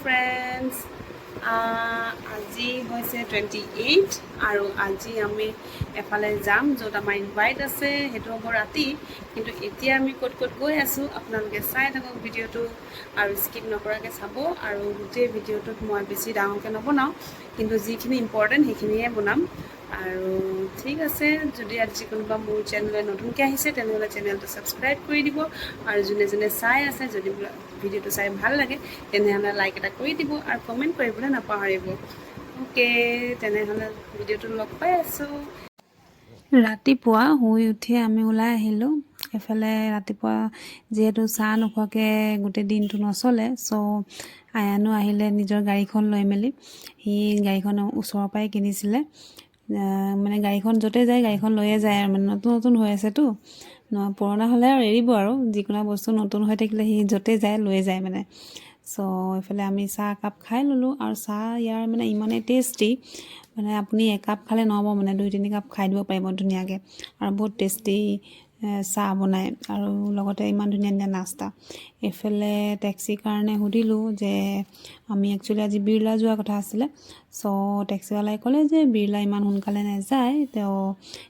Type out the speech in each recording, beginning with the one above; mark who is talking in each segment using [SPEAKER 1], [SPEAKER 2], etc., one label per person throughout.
[SPEAKER 1] friends, আজি হৈছে 28 আৰু আজি আমি এফালে যাম য'ত আমাৰ ইনভাইট আছে সেইটো হ'ব ৰাতি কিন্তু এতিয়া আমি ক'ত গৈ আছোঁ আপোনালোকে চাই থাকক ভিডিঅ'টো আৰু স্কিপ নকৰাকৈ চাব আৰু গোটেই ভিডিঅ'টোত মই বেছি ডাঙৰকৈ নবনাওঁ কিন্তু যিখিনি ইম্পৰ্টেণ্ট সেইখিনিয়ে বনাম আৰু ঠিক আছে যদি আজি কোনোবা মোৰ চেনেললৈ নতুনকৈ আহিছে তেনেহ'লে চেনেলটো ছাবস্ক্ৰাইব কৰি দিব আৰু যোনে যোনে চাই আছে যদি ভিডিঅ'টো চাই ভাল লাগে তেনেহ'লে লাইক এটা কৰি দিব আৰু কমেণ্ট কৰিবলৈ নাপাহৰিব ওকে তেনেহ'লে ভিডিঅ'টো লগ পাই আছোঁ ৰাতিপুৱা শুই উঠি আমি ওলাই আহিলোঁ এফালে ৰাতিপুৱা যিহেতু চাহ নোখোৱাকৈ গোটেই দিনটো নচলে চ' আয়ানো আহিলে নিজৰ গাড়ীখন লৈ মেলি সি গাড়ীখন ওচৰৰ পৰাই কিনিছিলে মানে গাড়ীখন য'তে যায় গাড়ীখন লৈয়ে যায় আৰু মানে নতুন নতুন হৈ আছেতো পুৰণা হ'লে আৰু এৰিব আৰু যিকোনো বস্তু নতুন হৈ থাকিলে সি য'তে যায় লৈ যায় মানে চ' এইফালে আমি চাহ একাপ খাই ল'লোঁ আৰু চাহ ইয়াৰ মানে ইমানেই টেষ্টি মানে আপুনি একাপ খালে নহ'ব মানে 2-3 কাপ খাই দিব পাৰিব ধুনীয়াকৈ আৰু বহুত টেষ্টি চাহ বনায় আৰু লগতে ইমান ধুনীয়া ধুনীয়া নাস্তা এইফালে টেক্সিৰ কাৰণে সুধিলোঁ যে আমি একচুৱেলি আজি বিৰলা যোৱা কথা আছিলে চ' টেক্সিৱালাই ক'লে যে বিৰলা ইমান সোনকালে নাযায় তেওঁ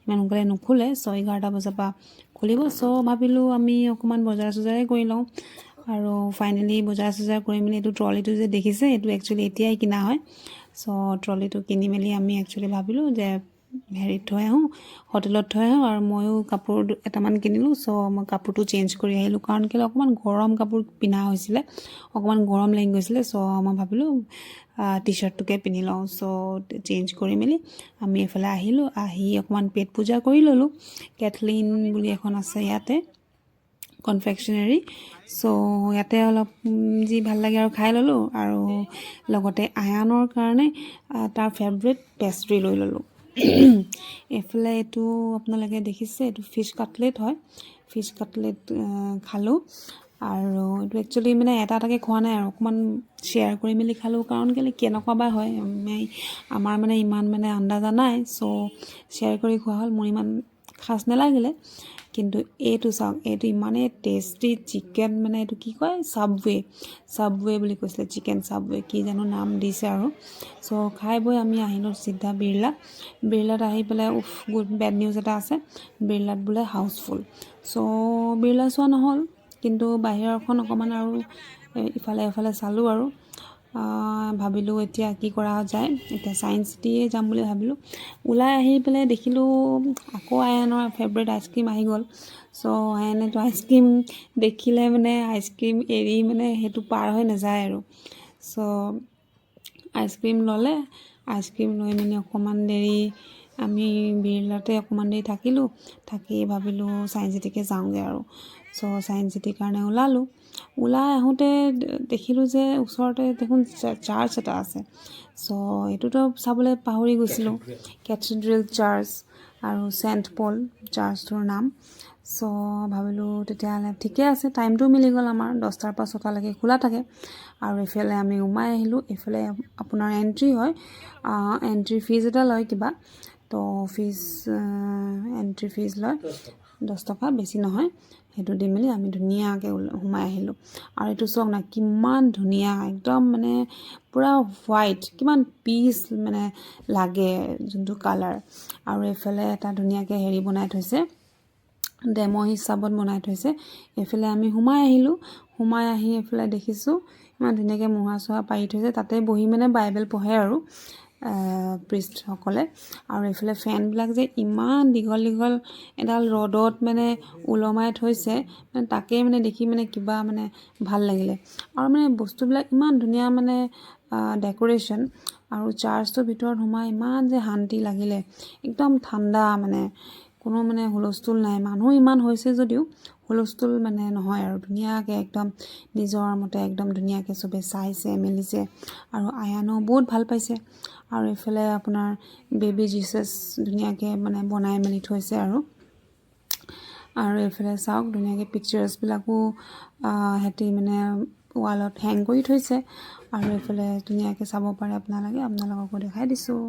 [SPEAKER 1] ইমান সোনকালে নুখোলে 11টা বজাৰ পৰা খুলিব চ' ভাবিলোঁ আমি অকণমান বজাৰ চজাৰে কৰি লওঁ আৰু ফাইনেলি বজাৰ চজাৰ কৰি মেলি এইটো ট্ৰলিটো যে দেখিছে এইটো একচুৱেলি এতিয়াই কিনা হয় চ' ট্ৰলিটো কিনি মেলি আমি একচুৱেলি ভাবিলোঁ যে হেৰিত থৈ আহোঁ হোটেলত থৈ আহোঁ আৰু ময়ো কাপোৰ এটামান কিনিলোঁ চ' মই কাপোৰটো চেঞ্জ কৰি আহিলোঁ কাৰণ কেলৈ অকণমান গৰম কাপোৰ পিন্ধা হৈছিলে অকণমান গৰম লাগি গৈছিলে চ' মই ভাবিলোঁ টি চাৰ্টটোকে পিন্ধি লওঁ চ' চেঞ্জ কৰি মেলি আমি এইফালে আহিলোঁ আহি অকণমান পেট পূজা কৰি ল'লোঁ কেথলিন বুলি এখন আছে ইয়াতে কনফেকশ্যনাৰী চ' ইয়াতে অলপ যি ভাল লাগে আৰু খাই ল'লোঁ আৰু লগতে আয়ানৰ কাৰণে তাৰ ফেভৰেট পেষ্ট্ৰি লৈ ল'লোঁ এইফালে এইটো আপোনালোকে দেখিছে এইটো ফিছ কাটলেট হয় ফিছ কাটলেট খালোঁ আৰু এইটো একচুৱেলি মানে এটা এটাকৈ খোৱা নাই আৰু অকণমান শ্বেয়াৰ কৰি মেলি খালোঁ কাৰণ কেনেকুৱা বা হয় আমাৰ মানে ইমান মানে আন্দাজা নাই চ' শ্বেয়াৰ কৰি খোৱা হ'ল মোৰ ইমান খাচ নালাগিলে কিন্তু এইটো চাওক এইটো ইমানেই টেষ্টি চিকেন মানে এইটো কি কয় চাবৱে বুলি কৈছিলে চিকেন চাবৱে কি জানো নাম দিছে আৰু চ' খাই বৈ আমি আহিলোঁ চিধা বিৰলাত আহি পেলাই গুড বেড নিউজ এটা আছে বিৰলাত বোলে হাউচফুল চ' বিৰলা চোৱা নহ'ল কিন্তু বাহিৰৰখন অকণমান আৰু ইফালে চালোঁ আৰু ভাবিলোঁ এতিয়া কি কৰা যায় এতিয়া ছায়েন্স চিটিয়ে যাম বুলি ভাবিলোঁ ওলাই আহি পেলাই দেখিলোঁ আকৌ আয়ানৰ ফেভৰেট আইচক্ৰীম আহি গ'ল চ' আয়ানেতো আইচক্ৰীম দেখিলে মানে আইচক্ৰীম এৰি মানে সেইটো পাৰ হৈ নাযায় আৰু চ' আইচক্ৰীম ল'লে আইচক্ৰীম লৈ মেলি অকণমান দেৰি আমি বিৰলাতে অকণমান দেৰি থাকিলোঁ থাকি ভাবিলোঁ ছায়েন্স চিটিকে যাওঁগৈ আৰু চ' ছায়েন্স চিটিৰ কাৰণে ওলাই আহোঁতে দেখিলোঁ যে ওচৰতে দেখোন চাৰ্চ এটা আছে চ' এইটোতো চাবলৈ পাহৰি গৈছিলোঁ কেথেড্ৰেল চাৰ্চ আৰু চেণ্ট পল চাৰ্চটোৰ নাম চ' ভাবিলোঁ তেতিয়াহ'লে ঠিকে আছে টাইমটো মিলি গ'ল আমাৰ 10টাৰ পৰা 6টালৈকে খোলা থাকে আৰু এইফালে আমি সোমাই আহিলোঁ এইফালে আপোনাৰ এণ্ট্ৰি হয় এণ্ট্ৰি ফিজ এটা লয় কিবা তো এণ্ট্ৰি ফিজ লয় 10 টকা বেছি নহয় সেইটো দি মেলি আমি ধুনীয়াকৈ সোমাই আহিলোঁ আৰু এইটো চাওক না কিমান ধুনীয়া একদম মানে পূৰা হোৱাইট কিমান পিচ মানে লাগে যোনটো কালাৰ আৰু এইফালে এটা ধুনীয়াকৈ হেৰি বনাই থৈছে ডেম' হিচাপত বনাই থৈছে এইফালে আমি সোমাই আহি এইফালে দেখিছোঁ ইমান ধুনীয়াকৈ মুহা চুহা পাৰি থৈছে তাতে বহি মানে বাইবেল পঢ়ে আৰু প্ৰিষ্টসকলে আৰু এইফালে ফেনবিলাক যে ইমান দীঘল এডাল ৰ'দত মানে ওলমাই থৈছে মানে তাকেই মানে দেখি মানে কিবা মানে ভাল লাগিলে আৰু মানে বস্তুবিলাক ইমান ধুনীয়া মানে ডেক'ৰেশ্যন আৰু চাৰ্চটোৰ ভিতৰত সোমাই ইমান যে শান্তি লাগিলে একদম ঠাণ্ডা মানে কোনো মানে হুলস্থুল নাই মানুহ ইমান হৈছে যদিও হুলস্থুল মানে নহয় আৰু ধুনীয়াকৈ একদম নিজৰ মতে একদম ধুনীয়াকৈ চবে চাইছে মেলিছে আৰু আয়ানেও বহুত ভাল পাইছে আৰু এইফালে আপোনাৰ বেবী জিচাছ ধুনীয়াকৈ মানে বনাই মেলি থৈছে আৰু এইফালে চাওক ধুনীয়াকৈ পিকচাৰ্ছবিলাকো সিহঁতি মানে ৱালত হেং কৰি থৈছে আৰু এইফালে ধুনীয়াকৈ চাব পাৰে আপোনালোককো দেখাই দিছোঁ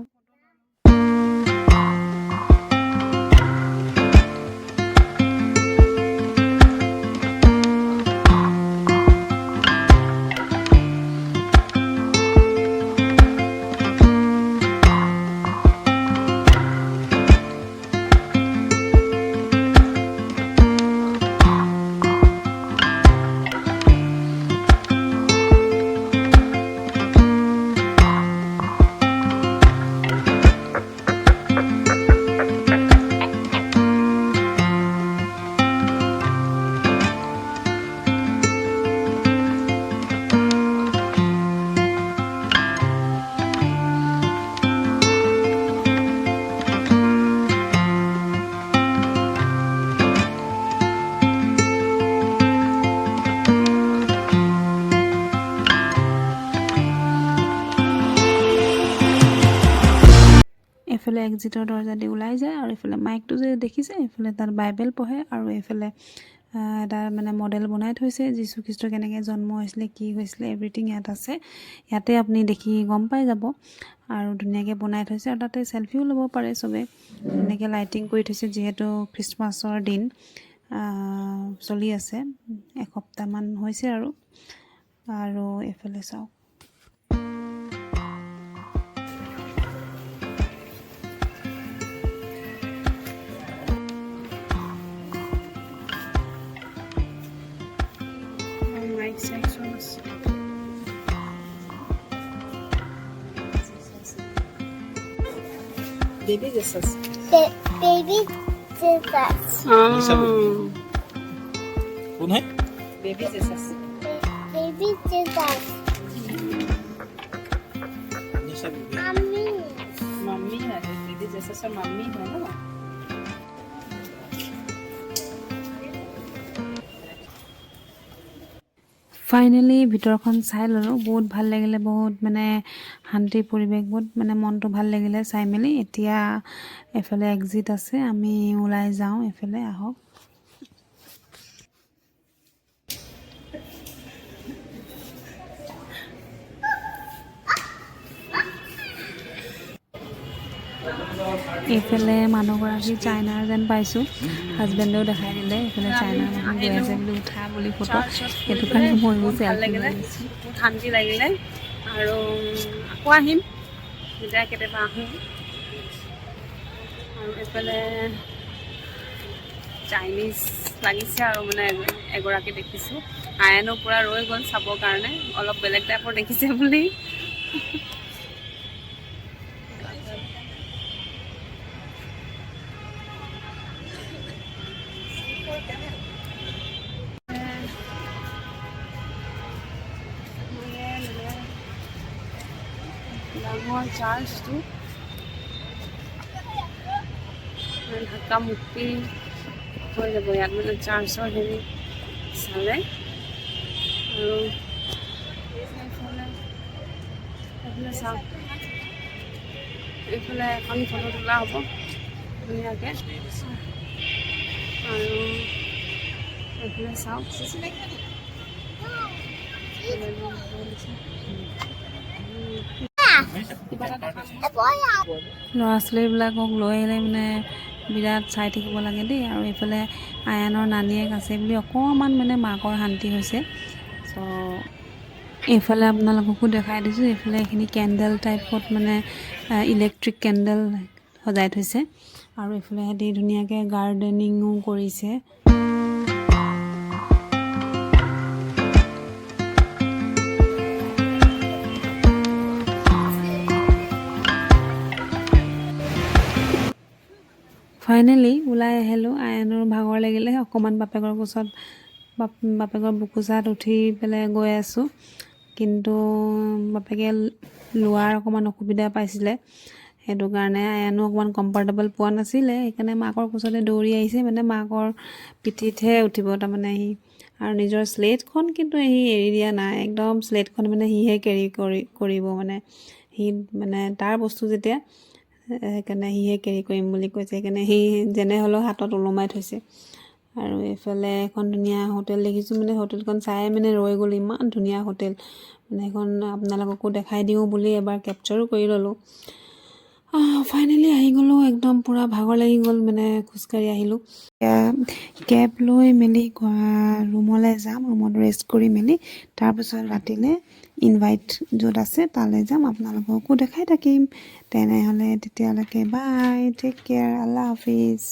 [SPEAKER 2] এইফালে এক্সিটৰ দৰজা দি ওলাই যায় আৰু এইফালে মাইকটো যে দেখিছে এইফালে তাত বাইবেল পঢ়ে আৰু এইফালে এটা মানে মডেল বনাই থৈছে যীশুখ্ৰীষ্ট কেনেকৈ জন্ম হৈছিলে কি হৈছিলে এভৰিথিং ইয়াত আছে ইয়াতে আপুনি দেখি গম পাই যাব আৰু ধুনীয়াকৈ বনাই থৈছে আৰু তাতে চেলফিও ল'ব পাৰে চবে ধুনীয়াকৈ লাইটিং কৰি থৈছে যিহেতু খ্ৰীষ্টমাছৰ দিন চলি আছে এসপ্তাহমান হৈছে আৰু এইফালে চাওক
[SPEAKER 1] Mic sections. Baby Jesus.
[SPEAKER 3] Baby Jesus.
[SPEAKER 4] कौन है
[SPEAKER 1] Baby Jesus.
[SPEAKER 3] Baby Jesus.
[SPEAKER 4] निशा बीबी
[SPEAKER 3] Mommy.
[SPEAKER 1] मम्मी है Baby Jesus और मम्मी है ना
[SPEAKER 2] ফাইনেলি ভিতৰখন চাই ল'লোঁ বহুত ভাল লাগিলে বহুত মানে শান্তিৰ পৰিৱেশ বহুত মানে মনটো ভাল লাগিলে চাই মেলি এতিয়া এফালে এক্সিট আছে আমি ওলাই যাওঁ এফালে আহক এইফালে মানুহগৰাকী চাইনাৰ যেন পাইছোঁ হাজবেণ্ডেও দেখাই দিলে এইফালে চাইনাৰ মানুহ গৈ আছে বুলি উঠা বুলি ফটো সেইটো কাৰণে ময়ো
[SPEAKER 1] ভাল
[SPEAKER 2] চেলফি
[SPEAKER 1] লাগিলে
[SPEAKER 2] লৈ লৈছোঁ
[SPEAKER 1] বহুত শান্তি লাগিলে আৰু আকৌ আহিম যেতিয়া কেতিয়াবা আহোঁ আৰু এইফালে চাইনিজ লাগিছে আৰু মানে এগৰাকী দেখিছোঁ আয়নো পূৰা ৰৈ গ'ল চাবৰ কাৰণে অলপ বেলেগ টাইপৰ দেখিছে বুলি ডাঙৰ চাৰ্চটো ঢাকা মুক্তি হৈ যাব ইয়াত মানে চাৰ্চৰ হেৰি চালে আৰু এইফালে চাওক এইফালে এখন ফটো তোলা হ'ব ধুনীয়াকৈ আৰু এইফালে চাওক
[SPEAKER 2] ল'ৰা ছোৱালীবিলাকক লৈ আহিলে মানে বিৰাট চাই থাকিব লাগে দেই আৰু এইফালে আয়ানৰ নানীয়েক আছে বুলি অকণমান মানে মাকৰ শান্তি হৈছে চ' এইফালে আপোনালোককো দেখাই দিছোঁ এইফালে এইখিনি কেণ্ডেল টাইপত মানে ইলেক্ট্ৰিক কেণ্ডেল সজাই থৈছে আৰু এইফালে সিহঁতি ধুনীয়াকৈ গাৰ্ডেনিঙো কৰিছে ফাইনেলি ওলাই আহিলোঁ আয়নৰ ভাগৰ লাগিলে অকণমান বাপেকৰ কোচত বাপেকৰ বুকুচাত উঠি পেলাই গৈ আছোঁ কিন্তু বাপেকে লোৱাৰ অকণমান অসুবিধা পাইছিলে সেইটো কাৰণে আয়নো অকণমান কমফৰ্টেবল পোৱা নাছিলে সেইকাৰণে মাকৰ কোচতে দৌৰি আহিছে মানে মাকৰ পিঠিতহে উঠিব তাৰমানে সি আৰু নিজৰ শ্লেটখন কিন্তু সি এৰি দিয়া নাই একদম শ্লেটখন মানে সিহে কেৰি কৰিব মানে সি মানে তাৰ বস্তু যেতিয়া সেইকাৰণে সিহে কেৰি কৰিম বুলি কৈছে সেইকাৰণে সি যেনে হ'লেও হাতত ওলমাই থৈছে আৰু এইফালে এখন ধুনীয়া হোটেল দেখিছোঁ মানে হোটেলখন চাই মানে ৰৈ গ'ল ইমান ধুনীয়া হোটেল মানে এখন আপোনালোককো দেখাই দিওঁ বুলি এবাৰ কেপচাৰো কৰি ল'লোঁ ফাইনেলি আহি গ'লোঁ একদম পূৰা ভাগৰ লাগি গ'ল মানে খোজকাঢ়ি আহিলোঁ কেব লৈ মেলি ৰুমলৈ যাম ৰুমত ৰেষ্ট কৰি মেলি তাৰপিছত ৰাতিলৈ ইনভাইট য'ত আছে তালৈ যাম আপোনালোককো দেখাই থাকিম তেনেহ'লে তেতিয়ালৈকে bye take care Allah Hafiz